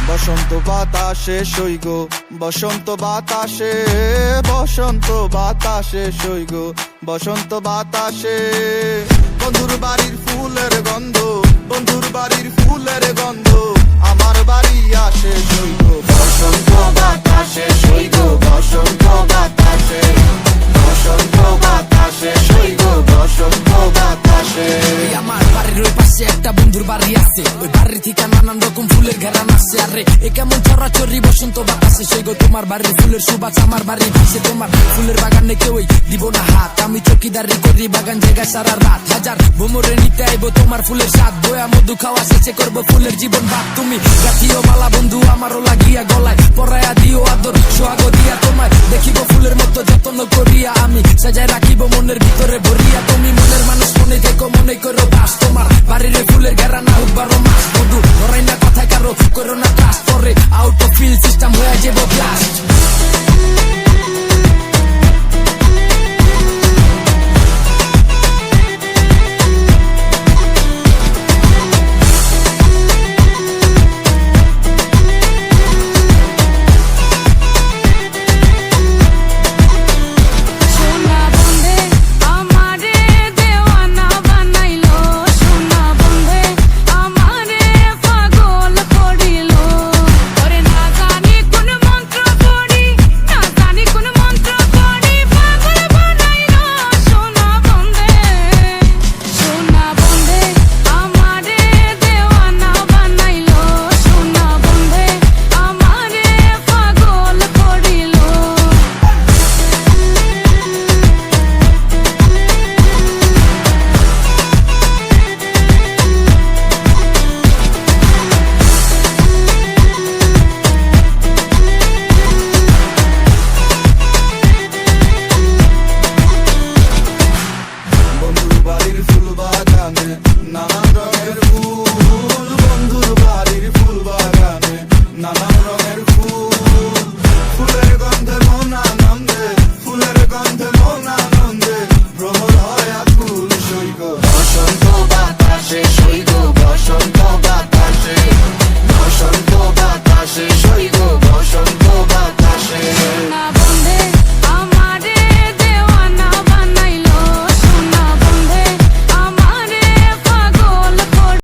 বসন্ত বাতাসে সইগ, বসন্ত বাতাসে, বসন্ত বাতাসে সইগ, বসন্ত বাতাসে। বন্ধুর বাড়ির ফুলের গন্ধ, বন্ধুর বাড়ির ফুলের গন্ধ আমার বাড়ি আসে সইগ, বসন্ত বাতাসে সইগ, বসন্ত বাতাসে, বসন্ত বাতাসে সইগ, বসন্ত বাতাসে। আমার বাড়ির ওই পাশে একটা বন্ধুর বাড়ি আছে, ওই বাড়ির থেকে নানান রকম ফুলের ঘেরান আসছে। আরে এ কেমন চরাচরি বসন্ত বাতাসে সইগো, তোমার বাড়ির ফুলের সুবাস আমার বাড়ি ভাসে। তোমার ফুলের বাগানে কেউই দিব না হাত, আমি চকিদারি করি বাগান জায়গা সারা রাত। হাজার ভ্রমরে নিতে আইবো তোমার ফুলের স্বাদ, বয়া মধু খাওয়া শেষে করবো ফুলের জীবন ভাত। তুমি জাতীয় মালা বন্ধু আমারও লাগিয়া গলায়, পরায়া দিও আদর সোহাগ দিয়া তোমায় দেখিব ফুলের মতো যত্ন করিয়া, আমি সাজায় রাখিব মনের ভিতরে ভরিয়া। তুমি মনের মানুষ মনে থেকো, মনে করো বাস, তোমার বাড়ির ফুলের ঘেরা না হোক 12 মাস। বন্ধু ধরাই না কথা কারো, করো না কাজ, পরে আউট অফ ফিল সিস্টেম হয়ে যাবো ব্লাস্ট।